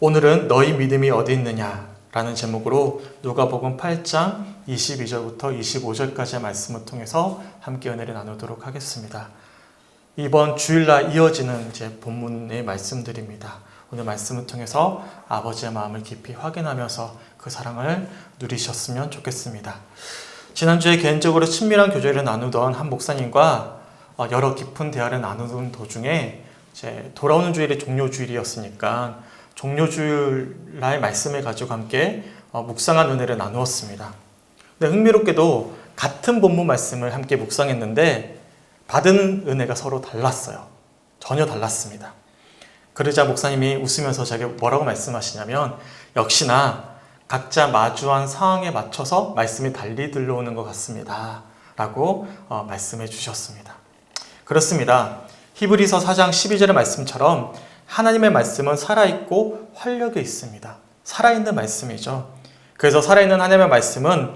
오늘은 너희 믿음이 어디 있느냐 라는 제목으로 누가복음 8장 22절부터 25절까지의 말씀을 통해서 함께 은혜를 나누도록 하겠습니다. 이번 주일날 이어지는 제 본문의 말씀들입니다. 오늘 말씀을 통해서 아버지의 마음을 깊이 확인하면서 그 사랑을 누리셨으면 좋겠습니다. 지난주에 개인적으로 친밀한 교제를 나누던 한 목사님과 여러 깊은 대화를 나누는 도중에 이제 돌아오는 주일이 종료주일이었으니까 종료주일날 말씀을 가지고 함께 묵상한 은혜를 나누었습니다. 근데 흥미롭게도 같은 본문 말씀을 함께 묵상했는데 받은 은혜가 서로 달랐어요. 전혀 달랐습니다. 그러자 목사님이 웃으면서 제게 뭐라고 말씀하시냐면 역시나 각자 마주한 상황에 맞춰서 말씀이 달리 들려오는 것 같습니다. 라고 말씀해 주셨습니다. 그렇습니다. 히브리서 4장 12절의 말씀처럼 하나님의 말씀은 살아있고 활력이 있습니다. 살아있는 말씀이죠. 그래서 살아있는 하나님의 말씀은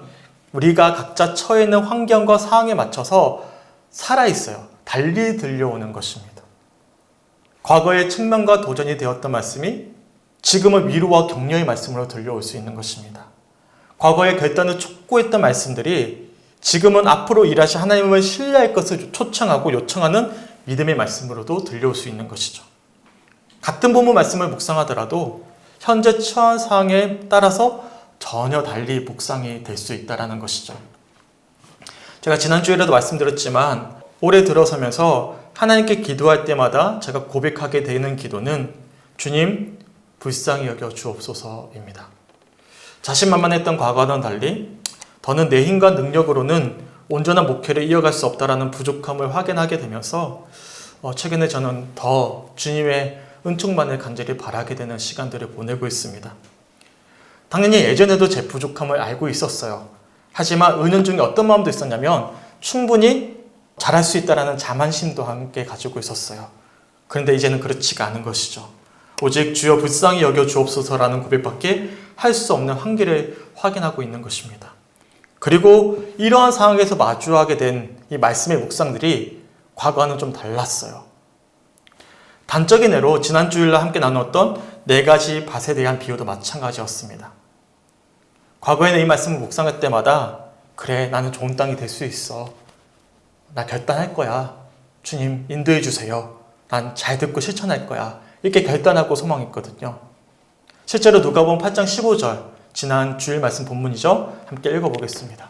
우리가 각자 처해 있는 환경과 상황에 맞춰서 살아있어요. 달리 들려오는 것입니다. 과거의 측면과 도전이 되었던 말씀이 지금은 위로와 격려의 말씀으로 들려올 수 있는 것입니다. 과거의 결단을 촉구했던 말씀들이 지금은 앞으로 일하실 하나님을 신뢰할 것을 초청하고 요청하는 믿음의 말씀으로도 들려올 수 있는 것이죠. 같은 본문 말씀을 묵상하더라도 현재 처한 상황에 따라서 전혀 달리 묵상이 될 수 있다는 것이죠. 제가 지난주에도 말씀드렸지만 올해 들어서면서 하나님께 기도할 때마다 제가 고백하게 되는 기도는 주님 불쌍히 여겨 주옵소서입니다. 자신만만했던 과거와는 달리 더는 내 힘과 능력으로는 온전한 목회를 이어갈 수 없다라는 부족함을 확인하게 되면서 최근에 저는 더 주님의 은총만을 간절히 바라게 되는 시간들을 보내고 있습니다. 당연히 예전에도 제 부족함을 알고 있었어요. 하지만 은연중에 어떤 마음도 있었냐면 충분히 잘할 수 있다는 자만심도 함께 가지고 있었어요. 그런데 이제는 그렇지가 않은 것이죠. 오직 주여 불쌍히 여겨 주옵소서라는 고백밖에 할 수 없는 한계를 확인하고 있는 것입니다. 그리고 이러한 상황에서 마주하게 된 이 말씀의 묵상들이 과거와는 좀 달랐어요. 단적인 예로 지난 주일날 함께 나누었던 4가지 밭에 대한 비유도 마찬가지였습니다. 과거에는 이 말씀을 묵상할 때마다 그래 나는 좋은 땅이 될 수 있어. 나 결단할 거야. 주님 인도해 주세요. 난 잘 듣고 실천할 거야. 이렇게 결단하고 소망했거든요. 실제로 누가복음 8장 15절 지난 주일 말씀 본문이죠. 함께 읽어보겠습니다.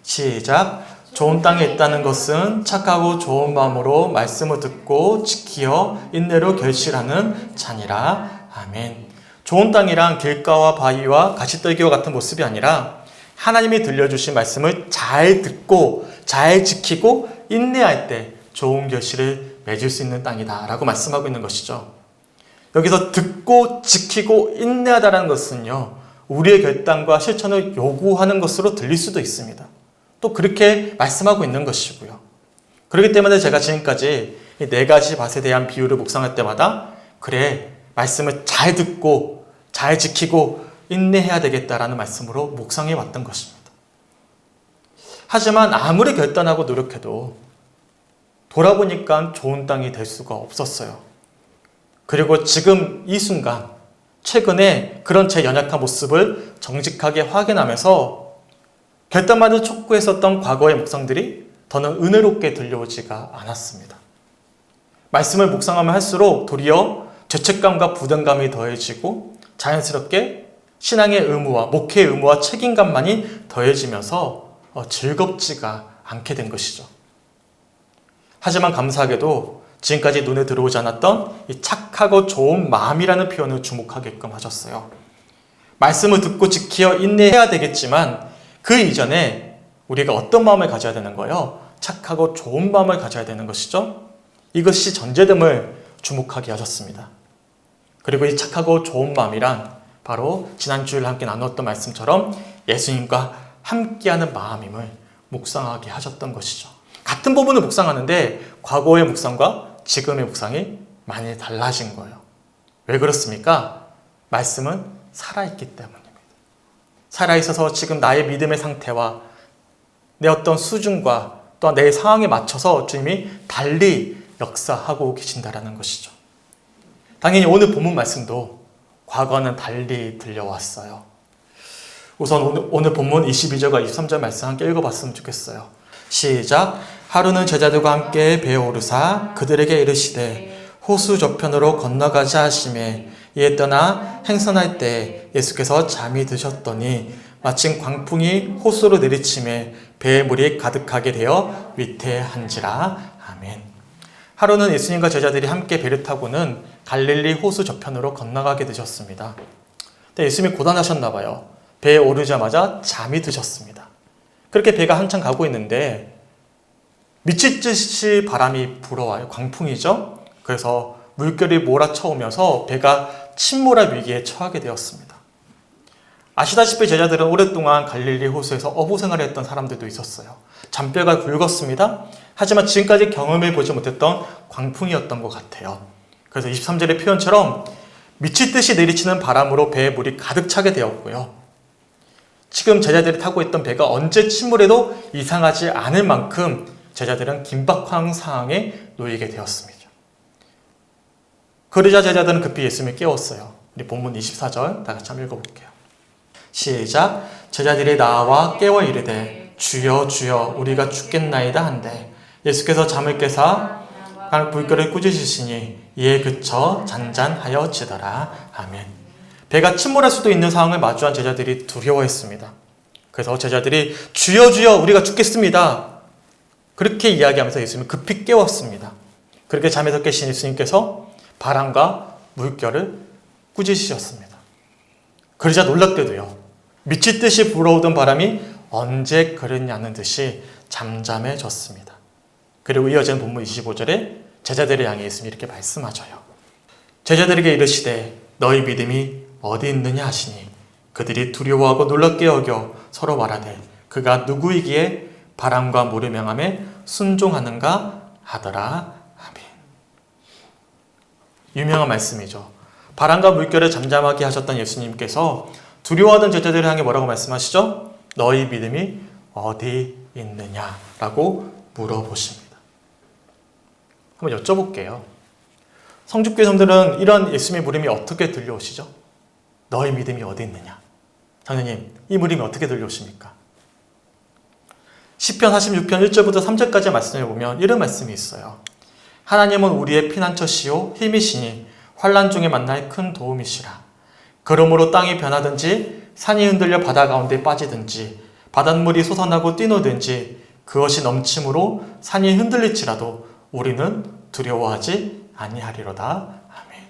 시작. 좋은 땅에 있다는 것은 착하고 좋은 마음으로 말씀을 듣고 지키어 인내로 결실하는 자니라. 아멘. 좋은 땅이란 길가와 바위와 가시떨기와 같은 모습이 아니라 하나님이 들려주신 말씀을 잘 듣고 잘 지키고 인내할 때 좋은 결실을 맺을 수 있는 땅이다 라고 말씀하고 있는 것이죠. 여기서 듣고 지키고 인내하다는 것은요, 우리의 결단과 실천을 요구하는 것으로 들릴 수도 있습니다. 또 그렇게 말씀하고 있는 것이고요. 그렇기 때문에 제가 지금까지 이 4가지 밭에 대한 비유를 묵상할 때마다 그래 말씀을 잘 듣고 잘 지키고 인내해야 되겠다라는 말씀으로 묵상해 왔던 것입니다. 하지만 아무리 결단하고 노력해도 돌아보니까 좋은 땅이 될 수가 없었어요. 그리고 지금 이 순간 최근에 그런 제 연약한 모습을 정직하게 확인하면서 결단만을 촉구했었던 과거의 묵상들이 더는 은혜롭게 들려오지가 않았습니다. 말씀을 묵상하면 할수록 도리어 죄책감과 부담감이 더해지고 자연스럽게 신앙의 의무와 목회의 의무와 책임감만이 더해지면서 즐겁지가 않게 된 것이죠. 하지만 감사하게도 지금까지 눈에 들어오지 않았던 이 착하고 좋은 마음이라는 표현을 주목하게끔 하셨어요. 말씀을 듣고 지키어 인내해야 되겠지만 그 이전에 우리가 어떤 마음을 가져야 되는 거예요? 착하고 좋은 마음을 가져야 되는 것이죠. 이것이 전제됨을 주목하게 하셨습니다. 그리고 이 착하고 좋은 마음이란 바로 지난 주일 함께 나누었던 말씀처럼 예수님과 함께하는 마음임을 묵상하게 하셨던 것이죠. 같은 부분을 묵상하는데 과거의 묵상과 지금의 묵상이 많이 달라진 거예요. 왜 그렇습니까? 말씀은 살아있기 때문입니다. 살아있어서 지금 나의 믿음의 상태와 내 어떤 수준과 또한 내 상황에 맞춰서 주님이 달리 역사하고 계신다라는 것이죠. 당연히 오늘 본문 말씀도 과거는 달리 들려왔어요. 우선 오늘 본문 22절과 23절 말씀 함께 읽어봤으면 좋겠어요. 시작. 하루는 제자들과 함께 배에 오르사 그들에게 이르시되 호수 저편으로 건너가자 하시매 이에 떠나 행선할 때 예수께서 잠이 드셨더니 마침 광풍이 호수로 내리치매 배에 물이 가득하게 되어 위태한지라. 아멘. 하루는 예수님과 제자들이 함께 배를 타고는 갈릴리 호수 저편으로 건너가게 되셨습니다. 근데 예수님이 고단하셨나 봐요. 배에 오르자마자 잠이 드셨습니다. 그렇게 배가 한참 가고 있는데 미칠 듯이 바람이 불어와요. 광풍이죠. 그래서 물결이 몰아쳐오면서 배가 침몰할 위기에 처하게 되었습니다. 아시다시피 제자들은 오랫동안 갈릴리 호수에서 어부 생활을 했던 사람들도 있었어요. 잔뼈가 굵었습니다. 하지만 지금까지 경험해 보지 못했던 광풍이었던 것 같아요. 그래서 23절의 표현처럼 미칠 듯이 내리치는 바람으로 배에 물이 가득 차게 되었고요. 지금 제자들이 타고 있던 배가 언제 침몰해도 이상하지 않을 만큼 제자들은 긴박한 상황에 놓이게 되었습니다. 그러자 제자들은 급히 예수님을 깨웠어요. 우리 본문 24절 다 같이 한번 읽어볼게요. 시작. 제자들이 나와 깨워 이르되 주여 주여 우리가 죽겠나이다 한데 예수께서 잠을 깨사 물결을 꾸짖으시니 이에 그쳐 잔잔하여 지더라. 아멘. 배가 침몰할 수도 있는 상황을 마주한 제자들이 두려워했습니다. 그래서 제자들이 주여 주여 우리가 죽겠습니다. 그렇게 이야기하면서 예수님을 급히 깨웠습니다. 그렇게 잠에서 깨신 예수님께서 바람과 물결을 꾸짖으셨습니다. 그러자 놀랍게도요. 미칠 듯이 불어오던 바람이 언제 그랬냐는 듯이 잠잠해졌습니다. 그리고 이어지는 본문 25절에 제자들을 향해 예수님이 이렇게 말씀하셔요. 제자들에게 이르시되 너희 믿음이 어디 있느냐 하시니 그들이 두려워하고 놀랍게 여겨 서로 말하되 그가 누구이기에 바람과 물을 명함에 순종하는가 하더라. 아멘. 유명한 말씀이죠. 바람과 물결을 잠잠하게 하셨던 예수님께서 두려워하던 제자들을 향해 뭐라고 말씀하시죠? 너희 믿음이 어디 있느냐라고 물어보십니다. 한번 여쭤볼게요. 성죽교회 성들은 이런 예수님의 물음이 어떻게 들려오시죠? 너희 믿음이 어디 있느냐? 선생님, 이 물음이 어떻게 들려오십니까? 시편 46편 1절부터 3절까지 말씀을 보면 이런 말씀이 있어요. 하나님은 우리의 피난처시요 힘이시니 환난 중에 만날 큰 도움이시라. 그러므로 땅이 변하든지 산이 흔들려 바다 가운데 빠지든지 바닷물이 솟아나고 뛰노든지 그것이 넘침으로 산이 흔들릴지라도 우리는 두려워하지 아니하리로다. 아멘.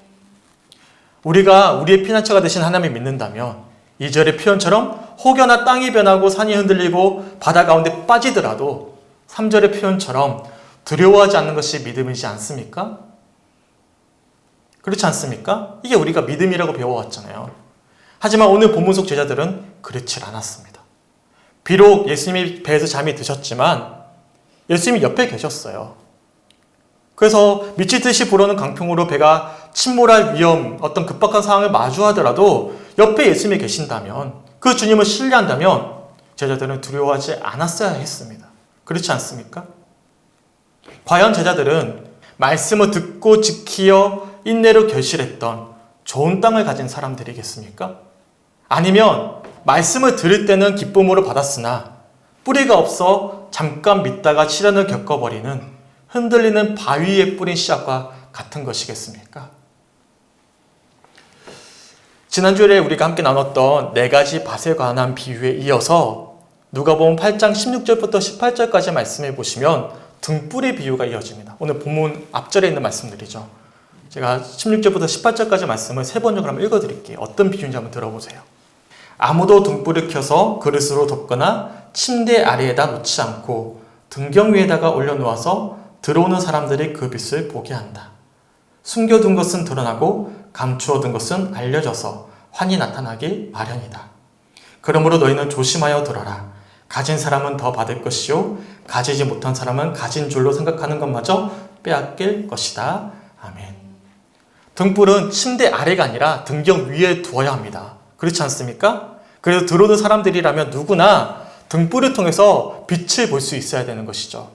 우리가 우리의 피난처가 되신 하나님을 믿는다면 2절의 표현처럼 혹여나 땅이 변하고 산이 흔들리고 바다 가운데 빠지더라도 3절의 표현처럼 두려워하지 않는 것이 믿음이지 않습니까? 그렇지 않습니까? 이게 우리가 믿음이라고 배워왔잖아요. 하지만 오늘 본문 속 제자들은 그렇지 않았습니다. 비록 예수님이 배에서 잠이 드셨지만 예수님이 옆에 계셨어요. 그래서 미칠 듯이 불어오는 강풍으로 배가 침몰할 위험, 어떤 급박한 상황을 마주하더라도 옆에 예수님이 계신다면, 그 주님을 신뢰한다면 제자들은 두려워하지 않았어야 했습니다. 그렇지 않습니까? 과연 제자들은 말씀을 듣고 지키어 인내로 결실했던 좋은 땅을 가진 사람들이겠습니까? 아니면 말씀을 들을 때는 기쁨으로 받았으나 뿌리가 없어 잠깐 믿다가 시련을 겪어버리는 흔들리는 바위에 뿌린 씨앗과 같은 것이겠습니까? 지난주에 우리가 함께 나눴던 4가지 밭에 관한 비유에 이어서 누가복음 8장 16절부터 18절까지 말씀해 보시면 등불의 비유가 이어집니다. 오늘 본문 앞절에 있는 말씀들이죠. 제가 16절부터 18절까지 말씀을 3번역으로 한번 읽어드릴게요. 어떤 비유인지 한번 들어보세요. 아무도 등불을 켜서 그릇으로 덮거나 침대 아래에다 놓지 않고 등경 위에다가 올려놓아서 들어오는 사람들이 그 빛을 보게 한다. 숨겨둔 것은 드러나고 감추어둔 것은 알려져서 환히 나타나기 마련이다. 그러므로 너희는 조심하여 들어라. 가진 사람은 더 받을 것이요 가지지 못한 사람은 가진 줄로 생각하는 것마저 빼앗길 것이다. 아멘. 등불은 침대 아래가 아니라 등경 위에 두어야 합니다. 그렇지 않습니까? 그래서 들어오는 사람들이라면 누구나 등불을 통해서 빛을 볼 수 있어야 되는 것이죠.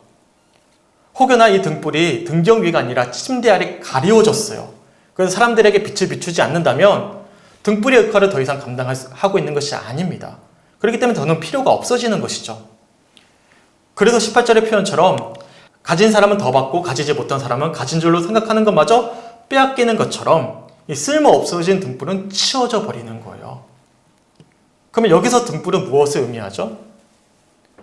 혹여나 이 등불이 등경 위가 아니라 침대 아래 가리워졌어요. 그래서 사람들에게 빛을 비추지 않는다면 등불의 역할을 더 이상 감당하고 있는 것이 아닙니다. 그렇기 때문에 더는 필요가 없어지는 것이죠. 그래서 18절의 표현처럼 가진 사람은 더 받고 가지지 못한 사람은 가진 줄로 생각하는 것마저 빼앗기는 것처럼 이 쓸모 없어진 등불은 치워져 버리는 거예요. 그러면 여기서 등불은 무엇을 의미하죠?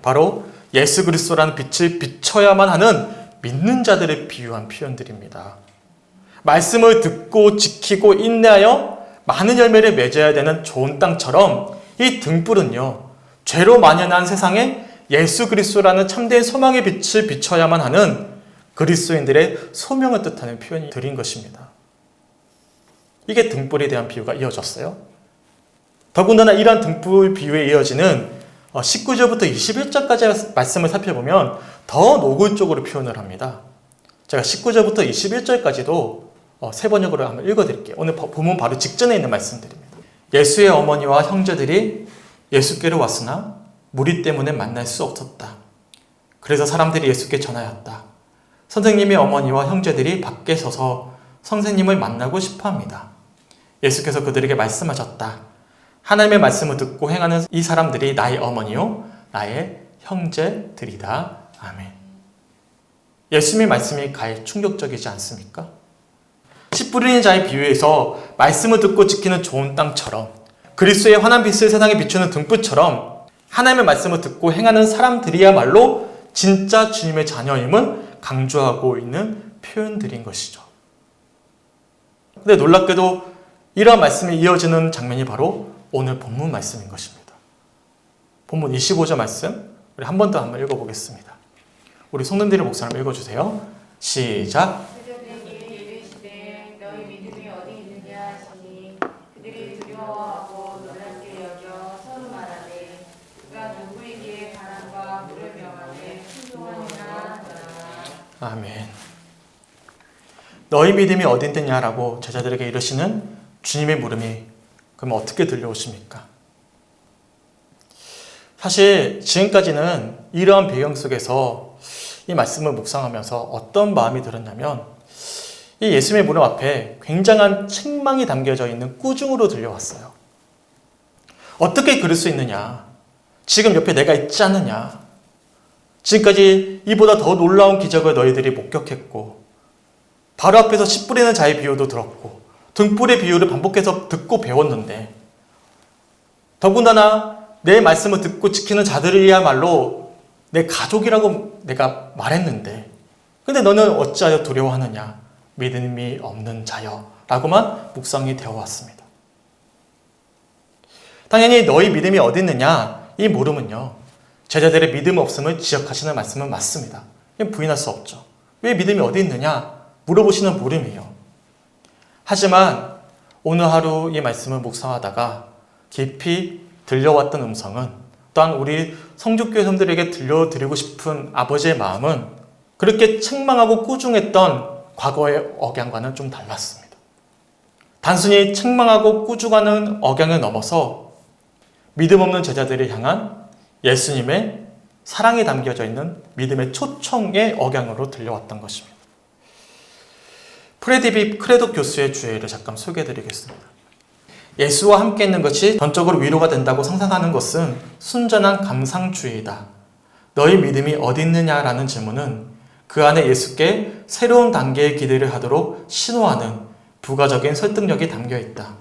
바로 예수 그리스도라는 빛을 비춰야만 하는 믿는 자들을 비유한 표현들입니다. 말씀을 듣고 지키고 인내하여 많은 열매를 맺어야 되는 좋은 땅처럼 이 등불은요, 죄로 만연한 세상에 예수 그리스도라는 참된 소망의 빛을 비춰야만 하는 그리스도인들의 소명을 뜻하는 표현이 드린 것입니다. 이게 등불에 대한 비유가 이어졌어요. 더군다나 이러한 등불 비유에 이어지는 19절부터 21절까지 말씀을 살펴보면 더 노골적으로 표현을 합니다. 제가 19절부터 21절까지도 세 번역으로 한번 읽어드릴게요. 오늘 본문 바로 직전에 있는 말씀들입니다. 예수의 어머니와 형제들이 예수께로 왔으나 무리 때문에 만날 수 없었다. 그래서 사람들이 예수께 전하였다. 선생님의 어머니와 형제들이 밖에 서서 선생님을 만나고 싶어합니다. 예수께서 그들에게 말씀하셨다. 하나님의 말씀을 듣고 행하는 이 사람들이 나의 어머니요 나의 형제들이다. 아멘. 예수님의 말씀이 가히 충격적이지 않습니까? 씨 뿌리는 자의 비유에서 말씀을 듣고 지키는 좋은 땅처럼 그리스도의 환한 빛을 세상에 비추는 등불처럼 하나님의 말씀을 듣고 행하는 사람들이야말로 진짜 주님의 자녀임을 강조하고 있는 표현들인 것이죠. 근데 놀랍게도 이러한 말씀이 이어지는 장면이 바로 오늘 본문 말씀인 것입니다. 본문 25절 말씀 우리 한 번 더 한번 읽어보겠습니다. 우리 성도님들의 목사님 읽어주세요. 시작. 아멘. 너희 믿음이 어디 있느냐라고 제자들에게 이르시는 주님의 물음이 그럼 어떻게 들려오십니까? 사실 지금까지는 이러한 배경 속에서 이 말씀을 묵상하면서 어떤 마음이 들었냐면 이 예수님의 물음 앞에 굉장한 책망이 담겨져 있는 꾸중으로 들려왔어요. 어떻게 그럴 수 있느냐? 지금 옆에 내가 있지 않느냐? 지금까지 이보다 더 놀라운 기적을 너희들이 목격했고 바로 앞에서 씨 뿌리는 자의 비유도 들었고 등불의 비유를 반복해서 듣고 배웠는데 더군다나 내 말씀을 듣고 지키는 자들이야말로 내 가족이라고 내가 말했는데 근데 너는 어찌하여 두려워하느냐? 믿음이 없는 자여 라고만 묵상이 되어 왔습니다. 당연히 너희 믿음이 어디 있느냐? 이 물음은요. 제자들의 믿음 없음을 지적하시는 말씀은 맞습니다. 부인할 수 없죠. 왜 믿음이 어디 있느냐? 물어보시는 물음이에요. 하지만 오늘 하루 이 말씀을 묵상하다가 깊이 들려왔던 음성은 또한 우리 성주교회 성들에게 들려드리고 싶은 아버지의 마음은 그렇게 책망하고 꾸중했던 과거의 억양과는 좀 달랐습니다. 단순히 책망하고 꾸중하는 억양을 넘어서 믿음 없는 제자들을 향한 예수님의 사랑이 담겨져 있는 믿음의 초청의 억양으로 들려왔던 것입니다. 프레디비 크레도 교수의 주제를 잠깐 소개해드리겠습니다. 예수와 함께 있는 것이 전적으로 위로가 된다고 상상하는 것은 순전한 감상주의이다. 너희 믿음이 어디 있느냐라는 질문은 그 안에 예수께 새로운 단계의 기대를 하도록 신호하는 부가적인 설득력이 담겨 있다.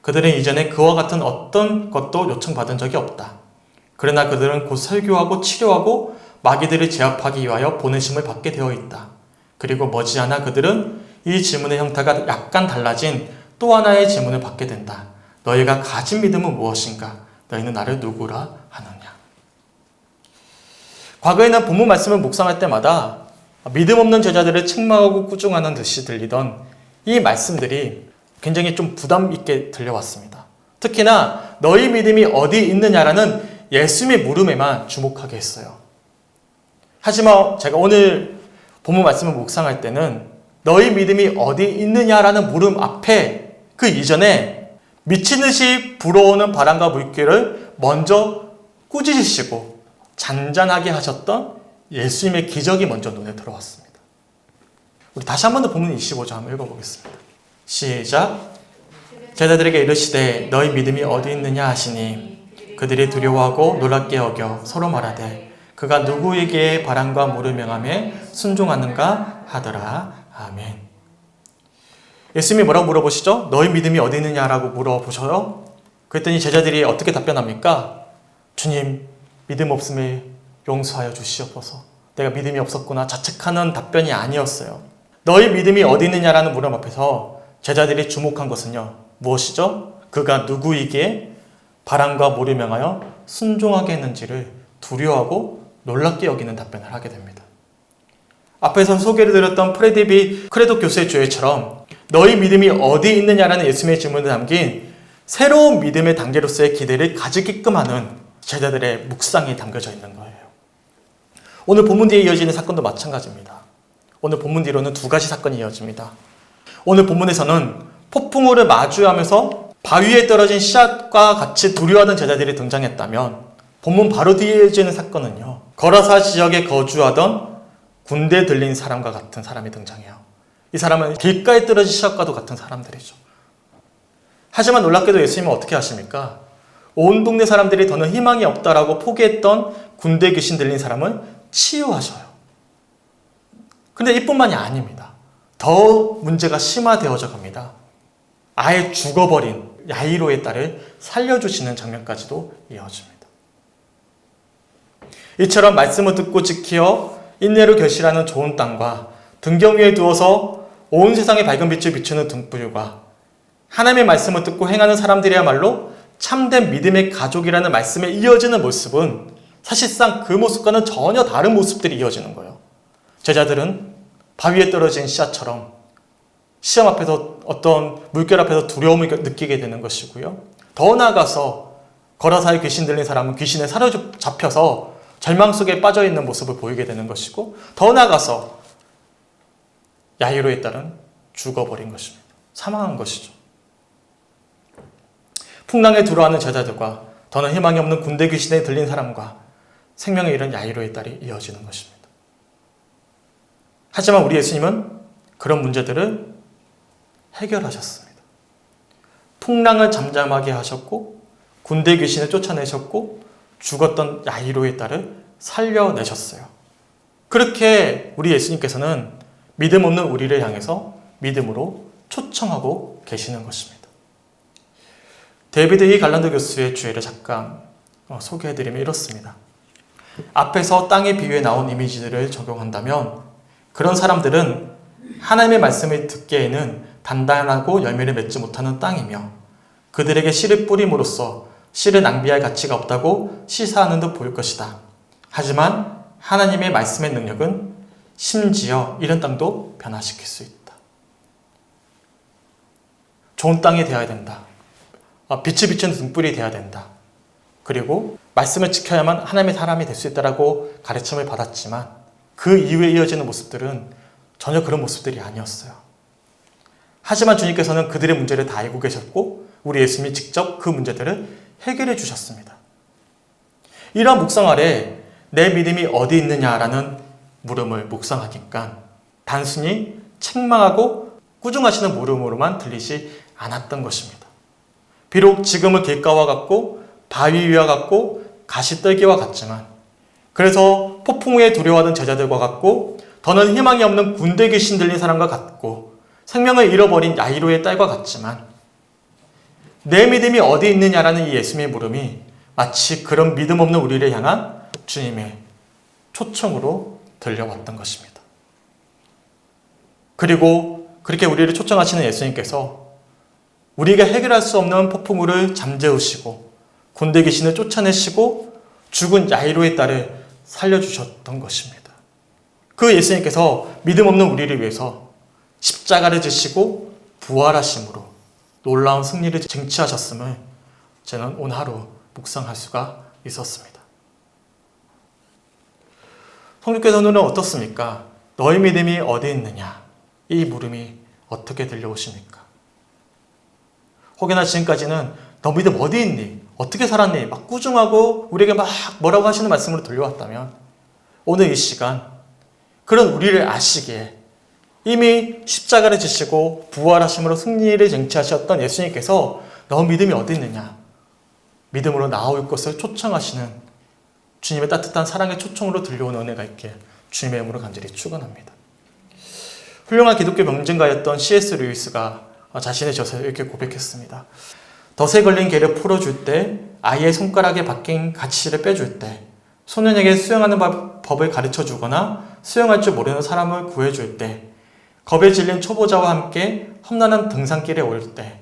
그들은 이전에 그와 같은 어떤 것도 요청받은 적이 없다. 그러나 그들은 곧 설교하고 치료하고 마귀들을 제압하기 위하여 보내심을 받게 되어 있다. 그리고 머지않아 그들은 이 질문의 형태가 약간 달라진 또 하나의 질문을 받게 된다. 너희가 가진 믿음은 무엇인가? 너희는 나를 누구라 하느냐? 과거에는 본문 말씀을 묵상할 때마다 믿음 없는 제자들을 책망하고 꾸중하는 듯이 들리던 이 말씀들이 굉장히 좀 부담 있게 들려왔습니다. 특히나 너희 믿음이 어디 있느냐라는 예수님의 물음에만 주목하게 했어요. 하지만 제가 오늘 본문 말씀을 묵상할 때는 너희 믿음이 어디 있느냐라는 물음 앞에 그 이전에 미친 듯이 불어오는 바람과 물결을 먼저 꾸짖으시고 잔잔하게 하셨던 예수님의 기적이 먼저 눈에 들어왔습니다. 우리 다시 한 번 더 본문 25절 한번 읽어보겠습니다. 시작. 제자들에게 이르시되 너희 믿음이 어디 있느냐 하시니 그들이 두려워하고 놀랍게 여겨 서로 말하되 그가 누구에게 바람과 물을 명하며 순종하는가 하더라. 아멘. 예수님이 뭐라고 물어보시죠? 너희 믿음이 어디 있느냐라고 물어보셔요. 그랬더니 제자들이 어떻게 답변합니까? 주님, 믿음 없음에 용서하여 주시옵소서. 내가 믿음이 없었구나 자책하는 답변이 아니었어요. 너희 믿음이 어디 있느냐라는 물음 앞에서 제자들이 주목한 것은요. 무엇이죠? 그가 누구에게 바람과 물을 명하여 순종하게 했는지를 두려워하고 놀랍게 여기는 답변을 하게 됩니다. 앞에서 소개를 드렸던 프레디비 크레도 교수의 주제처럼 너희 믿음이 어디 있느냐라는 예수님의 질문에 담긴 새로운 믿음의 단계로서의 기대를 가지게끔 하는 제자들의 묵상이 담겨져 있는 거예요. 오늘 본문 뒤에 이어지는 사건도 마찬가지입니다. 오늘 본문 뒤로는 두 가지 사건이 이어집니다. 오늘 본문에서는 폭풍우를 마주하면서 바위에 떨어진 씨앗과 같이 두려워하던 제자들이 등장했다면 본문 바로 뒤에 이어지는 사건은요. 거라사 지역에 거주하던 군대 들린 사람과 같은 사람이 등장해요. 이 사람은 길가에 떨어진 씨앗과도 같은 사람들이죠. 하지만 놀랍게도 예수님은 어떻게 하십니까? 온 동네 사람들이 더는 희망이 없다라고 포기했던 군대 귀신 들린 사람을 치유하셔요. 근데 이뿐만이 아닙니다. 더 문제가 심화되어져 갑니다. 아예 죽어버린 야이로의 딸을 살려주시는 장면까지도 이어집니다. 이처럼 말씀을 듣고 지키어 인내로 결실하는 좋은 땅과 등경 위에 두어서 온 세상에 밝은 빛을 비추는 등불과 하나님의 말씀을 듣고 행하는 사람들이야말로 참된 믿음의 가족이라는 말씀에 이어지는 모습은 사실상 그 모습과는 전혀 다른 모습들이 이어지는 거예요. 제자들은 바위에 떨어진 씨앗처럼 시험 앞에서 어떤 물결 앞에서 두려움을 느끼게 되는 것이고요. 더 나아가서 거라사에 귀신 들린 사람은 귀신에 사로잡혀서 절망 속에 빠져있는 모습을 보이게 되는 것이고 더 나아가서 야이로의 딸은 죽어버린 것입니다. 사망한 것이죠. 풍랑에 두려워하는 제자들과 더는 희망이 없는 군대 귀신에 들린 사람과 생명을 잃은 야이로의 딸이 이어지는 것입니다. 하지만 우리 예수님은 그런 문제들을 해결하셨습니다. 풍랑을 잠잠하게 하셨고 군대 귀신을 쫓아내셨고 죽었던 야이로의 딸을 살려내셨어요. 그렇게 우리 예수님께서는 믿음 없는 우리를 향해서 믿음으로 초청하고 계시는 것입니다. 데이비드 E. 갈란드 교수의 주제를 잠깐 소개해드리면 이렇습니다. 앞에서 땅의 비유에 나온 이미지들을 적용한다면 그런 사람들은 하나님의 말씀을 듣기에는 단단하고 열매를 맺지 못하는 땅이며 그들에게 씨를 뿌림으로써 씨를 낭비할 가치가 없다고 시사하는 듯 보일 것이다. 하지만 하나님의 말씀의 능력은 심지어 이런 땅도 변화시킬 수 있다. 좋은 땅이 되어야 된다. 빛을 비추는 등불이 되어야 된다. 그리고 말씀을 지켜야만 하나님의 사람이 될 수 있다라고 가르침을 받았지만 그 이후에 이어지는 모습들은 전혀 그런 모습들이 아니었어요. 하지만 주님께서는 그들의 문제를 다 알고 계셨고 우리 예수님이 직접 그 문제들을 해결해 주셨습니다. 이러한 묵상 아래 내 믿음이 어디 있느냐라는 물음을 묵상하니까 단순히 책망하고 꾸중하시는 물음으로만 들리지 않았던 것입니다. 비록 지금은 길가와 같고 바위 위와 같고 가시떨기와 같지만 그래서 폭풍우에 두려워하던 제자들과 같고 더는 희망이 없는 군대 귀신 들린 사람과 같고 생명을 잃어버린 야이로의 딸과 같지만 내 믿음이 어디 있느냐라는 이 예수님의 물음이 마치 그런 믿음 없는 우리를 향한 주님의 초청으로 들려왔던 것입니다. 그리고 그렇게 우리를 초청하시는 예수님께서 우리가 해결할 수 없는 폭풍우를 잠재우시고 군대 귀신을 쫓아내시고 죽은 야이로의 딸을 살려주셨던 것입니다. 그 예수님께서 믿음 없는 우리를 위해서 십자가를 지시고 부활하심으로 놀라운 승리를 쟁취하셨음을 저는 오늘 하루 묵상할 수가 있었습니다. 성령께서는 어떻습니까? 너희 믿음이 어디 있느냐? 이 물음이 어떻게 들려오십니까? 혹여나 지금까지는 너 믿음 어디 있니? 어떻게 살았니? 막 꾸중하고 우리에게 막 뭐라고 하시는 말씀으로 들려왔다면 오늘 이 시간 그런 우리를 아시기에 이미 십자가를 지시고 부활하심으로 승리를 쟁취하셨던 예수님께서 너 믿음이 어디 있느냐? 믿음으로 나아올 것을 초청하시는 주님의 따뜻한 사랑의 초청으로 들려오는 은혜가 있길 주님의 이름으로 간절히 축원합니다. 훌륭한 기독교 명증가였던 C.S. 루이스가 자신의 저서에 이렇게 고백했습니다. 덫에 걸린 개를 풀어줄 때, 아이의 손가락에 박힌 가치를 빼줄 때, 소년에게 수영하는 법을 가르쳐주거나 수영할 줄 모르는 사람을 구해줄 때, 겁에 질린 초보자와 함께 험난한 등산길에 올 때,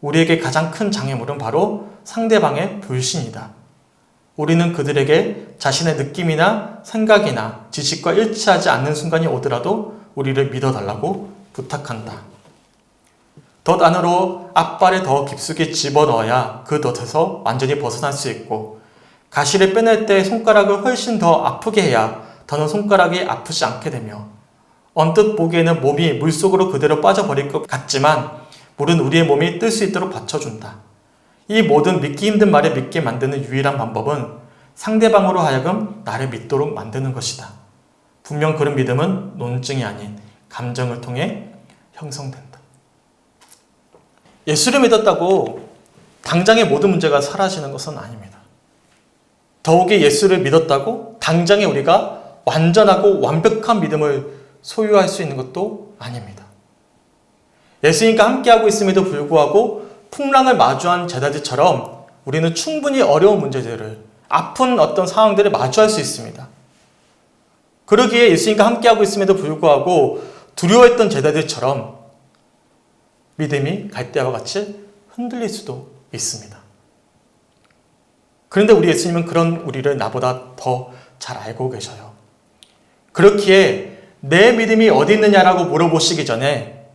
우리에게 가장 큰 장애물은 바로 상대방의 불신이다. 우리는 그들에게 자신의 느낌이나 생각이나 지식과 일치하지 않는 순간이 오더라도 우리를 믿어달라고 부탁한다. 덫 안으로 앞발을 더 깊숙이 집어넣어야 그 덫에서 완전히 벗어날 수 있고, 가시를 빼낼 때 손가락을 훨씬 더 아프게 해야 더는 손가락이 아프지 않게 되며, 언뜻 보기에는 몸이 물속으로 그대로 빠져버릴 것 같지만 물은 우리의 몸이 뜰 수 있도록 받쳐준다. 이 모든 믿기 힘든 말을 믿게 만드는 유일한 방법은 상대방으로 하여금 나를 믿도록 만드는 것이다. 분명 그런 믿음은 논증이 아닌 감정을 통해 형성된다. 예수를 믿었다고 당장의 모든 문제가 사라지는 것은 아닙니다. 더욱이 예수를 믿었다고 당장에 우리가 완전하고 완벽한 믿음을 소유할 수 있는 것도 아닙니다. 예수님과 함께하고 있음에도 불구하고 풍랑을 마주한 제자들처럼 우리는 충분히 어려운 문제들을, 아픈 어떤 상황들을 마주할 수 있습니다. 그러기에 예수님과 함께하고 있음에도 불구하고 두려워했던 제자들처럼 믿음이 갈대와 같이 흔들릴 수도 있습니다. 그런데 우리 예수님은 그런 우리를 나보다 더 잘 알고 계셔요. 그렇기에 내 믿음이 어디 있느냐라고 물어보시기 전에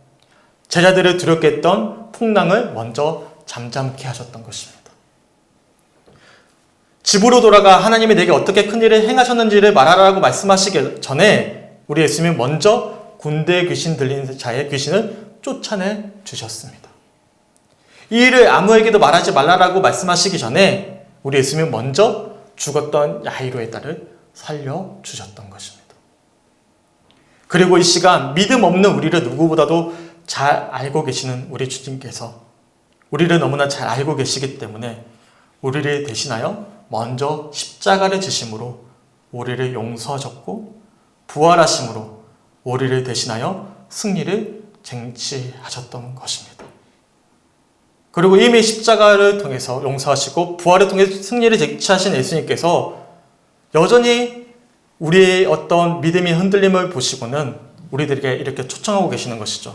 제자들을 두렵게 했던 풍랑을 먼저 잠잠케 하셨던 것입니다. 집으로 돌아가 하나님이 내게 어떻게 큰일을 행하셨는지를 말하라고 말씀하시기 전에 우리 예수님은 먼저 군대에 귀신 들린 자의 귀신을 쫓아내 주셨습니다. 이 일을 아무에게도 말하지 말라라고 말씀하시기 전에 우리 예수님은 먼저 죽었던 야이로의 딸을 살려주셨던 것입니다. 그리고 이 시간 믿음 없는 우리를 누구보다도 잘 알고 계시는 우리 주님께서 우리를 너무나 잘 알고 계시기 때문에 우리를 대신하여 먼저 십자가를 지심으로 우리를 용서하셨고, 부활하심으로 우리를 대신하여 승리를 쟁취하셨던 것입니다. 그리고 이미 십자가를 통해서 용서하시고 부활을 통해 승리를 쟁취하신 예수님께서 여전히 우리의 어떤 믿음의 흔들림을 보시고는 우리들에게 이렇게 초청하고 계시는 것이죠.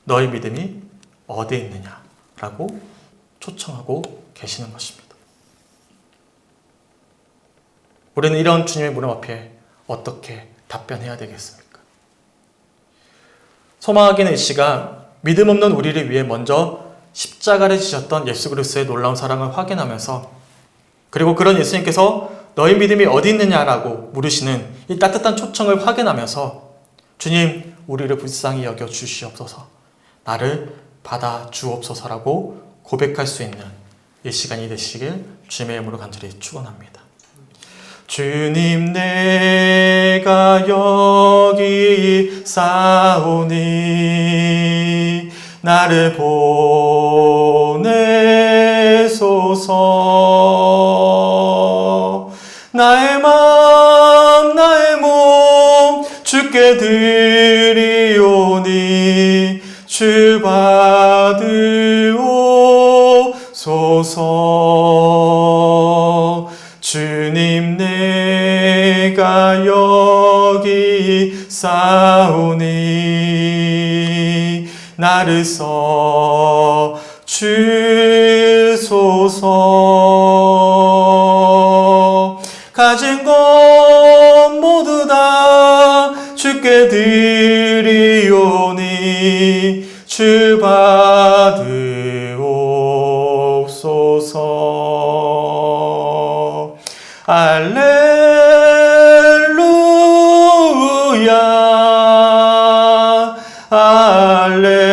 너의 믿음이 어디에 있느냐라고 초청하고 계시는 것입니다. 우리는 이런 주님의 물음 앞에 어떻게 답변해야 되겠습니까? 소망하기는 이 시간 믿음 없는 우리를 위해 먼저 십자가를 지셨던 예수 그리스도의 놀라운 사랑을 확인하면서, 그리고 그런 예수님께서 너희 믿음이 어디 있느냐라고 물으시는 이 따뜻한 초청을 확인하면서 주님, 우리를 불쌍히 여겨 주시옵소서, 나를 받아 주옵소서라고 고백할 수 있는 이 시간이 되시길 주님의 이름으로 간절히 축원합니다. 주님, 내가 여기 있사오니 나를 보내소서. 나의 마음 나의 몸 주께 드리오니 주 받으옵소서. 주님, 내가 여기 있사오니 나를 써 주소서. 가진 것 모두 다 주께 드리오니 주 받으옵소서. 알렐루야, 알렐루야,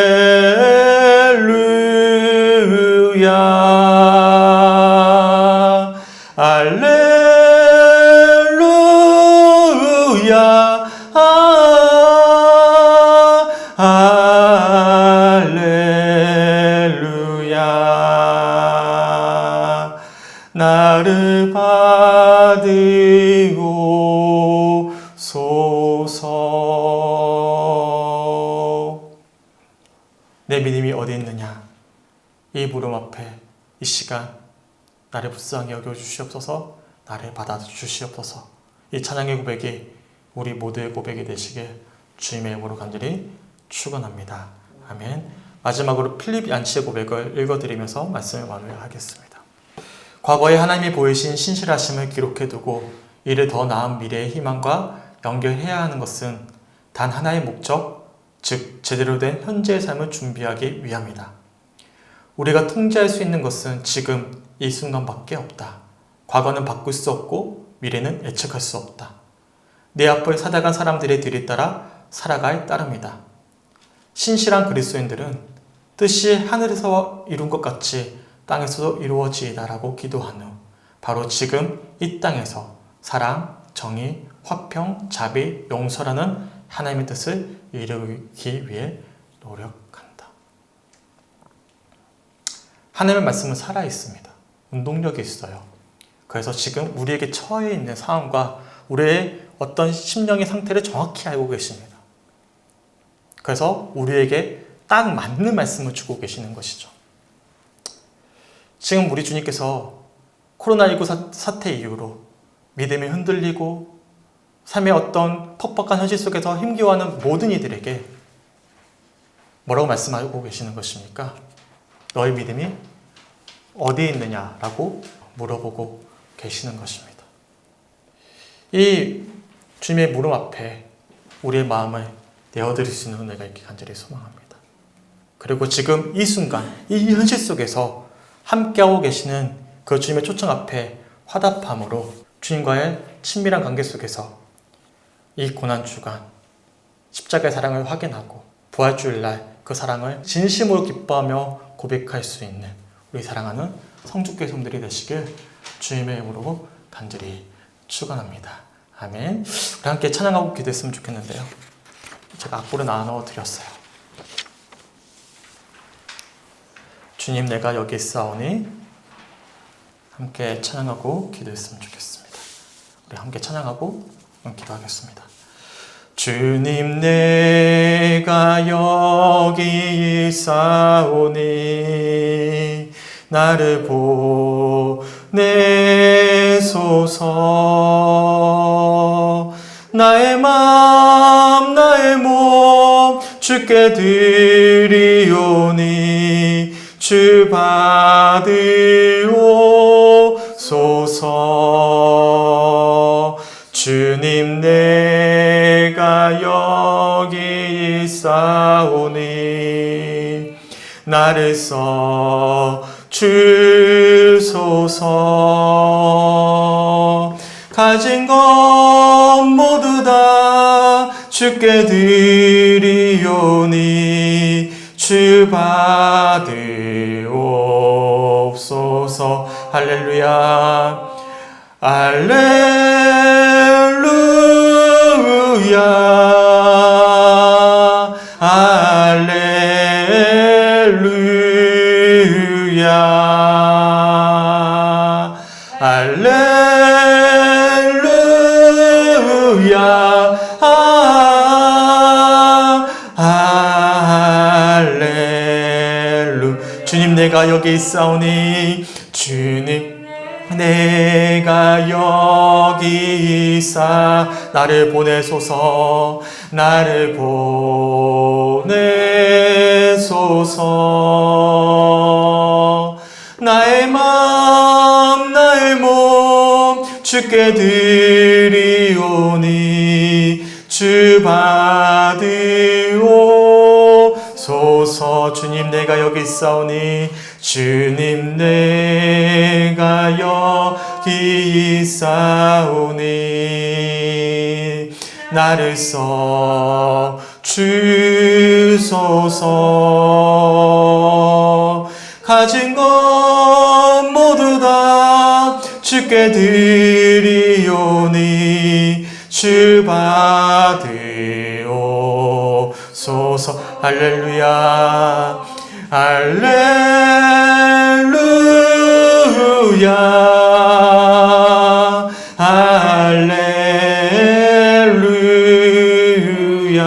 알렐루야, 주시옵소서. 내 믿음이 어디 있느냐? 이 물음 앞에 이 시간 나를 불쌍히 여겨주시옵소서. 나를 받아주시옵소서. 이 찬양의 고백이 우리 모두의 고백이 되시길 주님의 이름으로 간절히 축원합니다. 아멘. 마지막으로 필립 얀치의 고백을 읽어드리면서 말씀을 마무리하겠습니다. 과거에 하나님이 보이신 신실하심을 기록해두고 이를 더 나은 미래의 희망과 연결해야 하는 것은 단 하나의 목적, 즉 제대로 된 현재의 삶을 준비하기 위함이다. 우리가 통제할 수 있는 것은 지금 이 순간밖에 없다. 과거는 바꿀 수 없고 미래는 예측할 수 없다. 내 앞을 살아간 사람들의 뒤를 따라 살아갈 따름이다. 신실한 그리스도인들은 뜻이 하늘에서 이룬 것 같이 땅에서도 이루어지이다라고 기도한 후 바로 지금 이 땅에서 사랑, 정의, 화평, 자비, 용서라는 하나님의 뜻을 이루기 위해 노력한다. 하나님의 말씀은 살아있습니다. 운동력이 있어요. 그래서 지금 우리에게 처해 있는 상황과 우리의 어떤 심령의 상태를 정확히 알고 계십니다. 그래서 우리에게 딱 맞는 말씀을 주고 계시는 것이죠. 지금 우리 주님께서 코로나19 사태 이후로 믿음이 흔들리고 삶의 어떤 퍽퍽한 현실 속에서 힘겨워하는 모든 이들에게 뭐라고 말씀하고 계시는 것입니까? 너의 믿음이 어디에 있느냐라고 물어보고 계시는 것입니다. 이 주님의 물음 앞에 우리의 마음을 내어드릴 수 있는 은혜가 있기 간절히 소망합니다. 그리고 지금 이 순간, 이 현실 속에서 함께하고 계시는 그 주님의 초청 앞에 화답함으로 주님과의 친밀한 관계 속에서 이 고난주간 십자가의 사랑을 확인하고 부활주일날 그 사랑을 진심으로 기뻐하며 고백할 수 있는 우리 사랑하는 성주교회 성들이 되시길 주님의 이름으로 간절히 축원합니다. 아멘. 우리 함께 찬양하고 기도했으면 좋겠는데요. 제가 악보를 나눠 드렸어요. 주님 내가 여기 있사오니 함께 찬양하고 기도했으면 좋겠습니다. 우리 함께 찬양하고 기도하겠습니다. 주님 내가 여기 있사오니 나를 보내소서. 나의 맘 나의 몸 주께 드리오니 주 받으옵소서. 주님 내가 여기 있사오니 나를 써 주소서. 가진 것 모두 다 주께 드리오니 주 받으옵소서. 할렐루야 할렐루야 할렐루야 할렐루야 할렐루. 주님 내가 여기 있사오니 주님 내가 여기 있사 나를 보내소서. 나를 보내소서. 나의 맘 나의 몸 주께 드리오니 주 받으옵소서. 주님 내가 여기 있사오니 주님 내가 여기 있사오니 나를 써 주소서. 가진 것 모두 다 주께 드리오니 주 받으옵소서. 할렐루야 할렐루야 할렐루야 할렐루야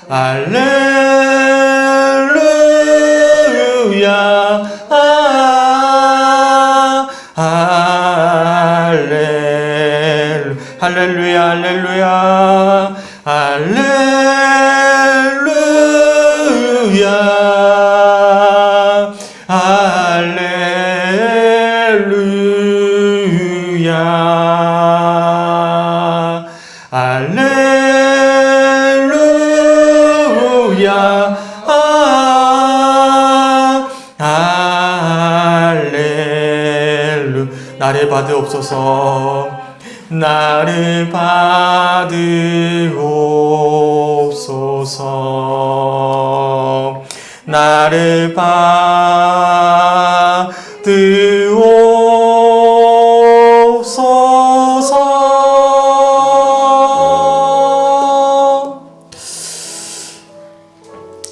할렐루야 할렐루야 할렐루야 할렐루야 할렐루 나를 받으옵소서 나를 받으옵소서 나를 받으옵소서.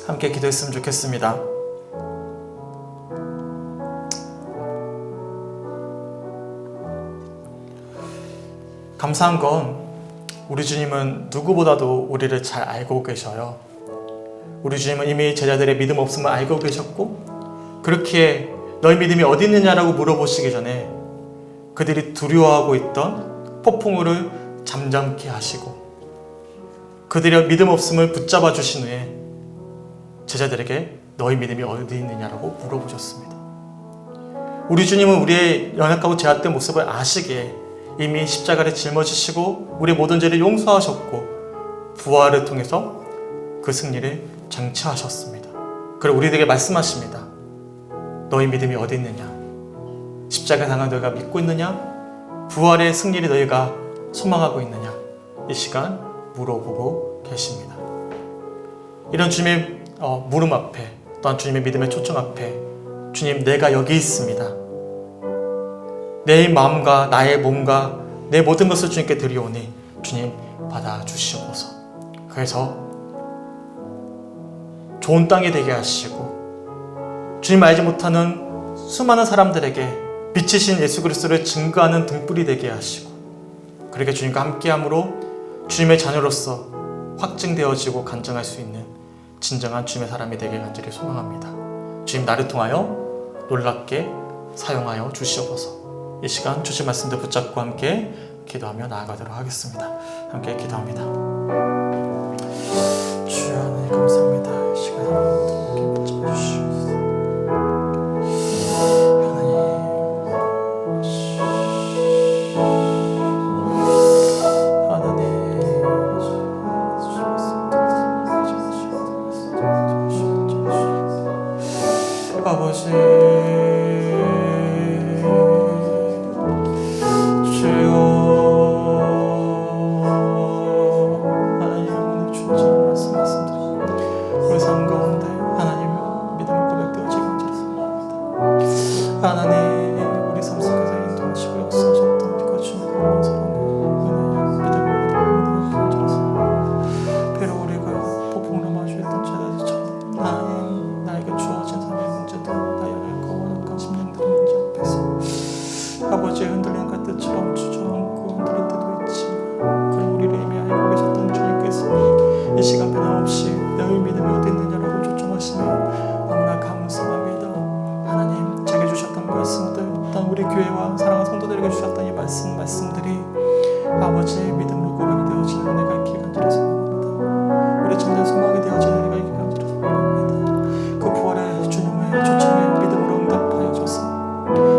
함께 기도했으면 좋겠습니다. 감사한 건 우리 주님은 누구보다도 우리를 잘 알고 계셔요. 우리 주님은 이미 제자들의 믿음 없음을 알고 계셨고, 그렇게 너희 믿음이 어디 있느냐라고 물어보시기 전에 그들이 두려워하고 있던 폭풍우를 잠잠케 하시고 그들의 믿음 없음을 붙잡아 주신 후에 제자들에게 너희 믿음이 어디 있느냐라고 물어보셨습니다. 우리 주님은 우리의 연약하고 제약된 모습을 아시기에 이미 십자가를 짊어지시고 우리의 모든 죄를 용서하셨고 부활을 통해서 그 승리를 장치하셨습니다. 그리고 우리에게 말씀하십니다. 너희 믿음이 어디 있느냐? 십자가 당한 너희가 믿고 있느냐? 부활의 승리를 너희가 소망하고 있느냐? 이 시간 물어보고 계십니다. 이런 주님의 물음 앞에, 또한 주님의 믿음의 초청 앞에 주님, 내가 여기 있습니다. 내 마음과 나의 몸과 내 모든 것을 주님께 드리오니 주님 받아주시옵소서. 그래서 좋은 땅이 되게 하시고 주님 알지 못하는 수많은 사람들에게 빛이신 예수 그리스도를 증거하는 등불이 되게 하시고, 그렇게 주님과 함께함으로 주님의 자녀로서 확증되어지고 간증할 수 있는 진정한 주님의 사람이 되게 간절히 소망합니다. 주님, 나를 통하여 놀랍게 사용하여 주시옵소서. 이 시간 주신 말씀들 붙잡고 함께 기도하며 나아가도록 하겠습니다. 함께 기도합니다. 주여 하나님 감사합니다. 이 시간 함께 붙잡아 주시옵소서. 아버지, 하나님, 우리 삶 속에서 인도하시고 역사하셨던 그 주님의 사랑을 믿음으로 비록 우리가 폭풍으로 마주했던 제자들처럼 하나님, 나에게 주어진 삶의 문제도 나의 어렵고 어렵고 심령들의 문제 앞에서 아버지 흔들리는 것들처럼 주저앉고 흔들릴 때도 있지만, 그럼 우리를 이미 알고 계셨던 주님께서 이 시간 변함없이 너희 믿음이 어디 있느냐라고 초청하시며 너무나 감사합니다. 하나님, 제게 주셨던 말씀들, 또 우리 교회와 사랑하는 성도들에게 주셨던 이 말씀들이 아버지 믿음으로 고백되어지는 내가 있기에 간절히 소망합니다. 우리 참된 소망이 되어지는 내가 있기에 간절히 소망합니다. 그 부활의 주님의 초청에 믿음으로 응답하여 줘서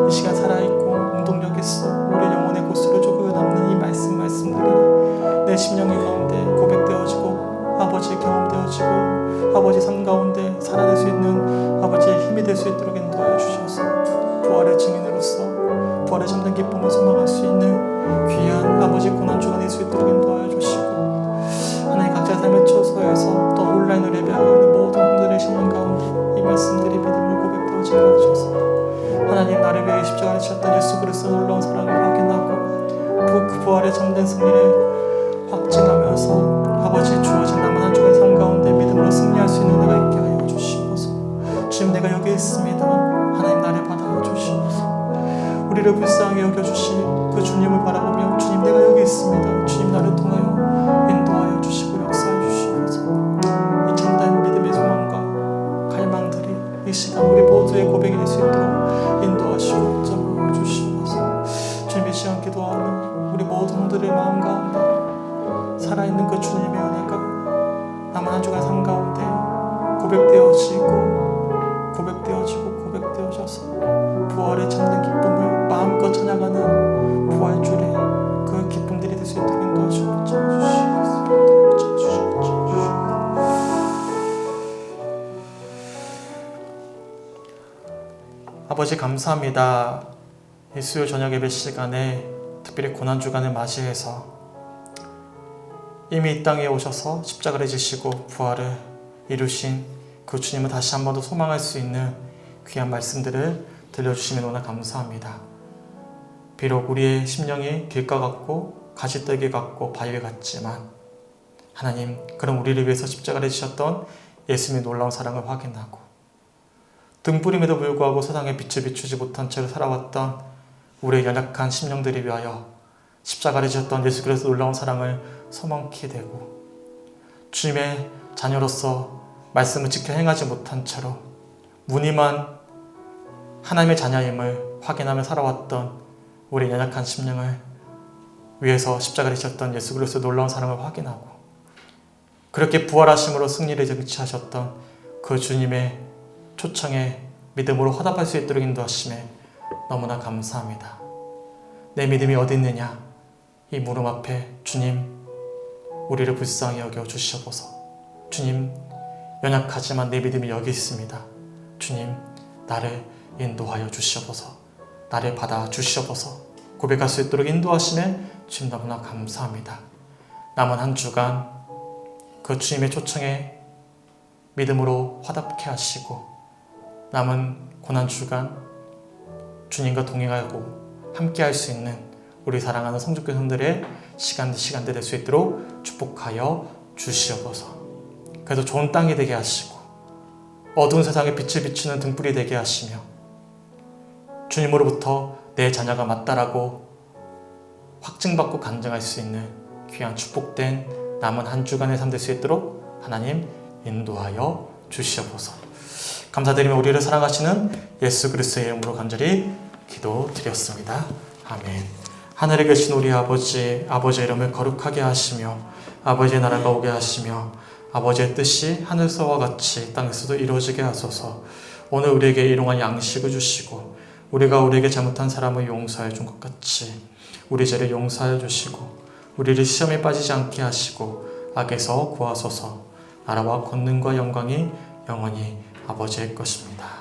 이 시간 살아있고 운동력 있어 우리 영혼의 곳으로 조금 남는 이 말씀들이 내 심령의 가운데 고백되어지고 아버지 경험되어지고 아버지 삶 가운데 살아낼 수 있는 아버지의 힘이 될 수 있도록 인도하여 주셔서 부활의 증인으로서 부활의 참된 기쁨을 소망할 수 있는 귀한 아버지 고난주가 될 수 있도록 인도하여 주시고, 하나님 각자의 삶의 처소에서 또 온라인으로 예배하고 있는 모든 분들의 심령 가운데 이 말씀들이 믿음으로 고백되어지게 하셔서 하나님, 나를 위해 십자가를 지셨던 예수 그리스도의 놀라운 사랑을 확인하고 그 부활의 참된 승리를 확증하면서 아버지 주어진 남은 한 주의 삶 가운데 믿음으로 승리할 수 있는 내가 있게 하여 주시옵소서. 주님, 내가 여기 있습니다. 하나님, 나를 받아주시옵소서. 우리를 불쌍히 여겨주신 그 주님을 바라보며 주님, 내가 여기 있습니다. 주님, 나를 통하여 살아있는 그 주님의 은혜가 남은 한 주간 삶 가운데 고백되어져서 부활에 찾는 기쁨을 마음껏 찬양하는 부활주일의 그 기쁨들이 될 수 있도록 인도하시고 주시겠습니다. 아버지 감사합니다. 이 수요일 저녁 예배 시간에 특별히 고난주간을 맞이해서 이미 이 땅에 오셔서 십자가를 지시고 부활을 이루신 그 주님을 다시 한 번 더 소망할 수 있는 귀한 말씀들을 들려주시면 너무나 감사합니다. 비록 우리의 심령이 길가 같고 가시떨기 같고 바위 같지만 하나님, 그런 우리를 위해서 십자가를 지셨던 예수님의 놀라운 사랑을 확인하고 등불임에도 불구하고 세상에 빛을 비추지 못한 채로 살아왔던 우리의 연약한 심령들을 위하여 십자가를 지셨던 예수 그리스도의 놀라운 사랑을 서먹히 되고 주님의 자녀로서 말씀을 지켜 행하지 못한 채로 무늬만 하나님의 자녀임을 확인하며 살아왔던 우리 연약한 심령을 위해서 십자가를 지셨던 예수 그리스도의 놀라운 사랑을 확인하고 그렇게 부활하심으로 승리를 쟁취하셨던 그 주님의 초청에 믿음으로 화답할 수 있도록 인도하심에 너무나 감사합니다. 내 믿음이 어디 있느냐? 이 물음 앞에 주님, 우리를 불쌍히 여겨 주시옵소서. 주님, 연약하지만 내 믿음이 여기 있습니다. 주님, 나를 인도하여 주시옵소서. 나를 받아 주시옵소서. 고백할 수 있도록 인도하심에 주님 너무나 감사합니다. 남은 한 주간 그 주님의 초청에 믿음으로 화답케 하시고 남은 고난주간 주님과 동행하고 함께 할 수 있는 우리 사랑하는 성도교 성들의 시간들 될 수 있도록 축복하여 주시옵소서. 그래서 좋은 땅이 되게 하시고 어두운 세상에 빛을 비추는 등불이 되게 하시며 주님으로부터 내 자녀가 맞다라고 확증받고 간증할 수 있는 귀한 축복된 남은 한 주간의 삶 될 수 있도록 하나님 인도하여 주시옵소서. 감사드리며 우리를 사랑하시는 예수 그리스도의 이름으로 간절히 기도드렸습니다. 아멘. 하늘에 계신 우리 아버지, 아버지의 이름을 거룩하게 하시며 아버지의 나라가 오게 하시며 아버지의 뜻이 하늘서와 같이 땅에서도 이루어지게 하소서. 오늘 우리에게 일용할 양식을 주시고 우리가 우리에게 잘못한 사람을 용서해 준 것 같이 우리 죄를 용서하여 주시고 우리를 시험에 빠지지 않게 하시고 악에서 구하소서. 나라와 권능과 영광이 영원히 아버지의 것입니다.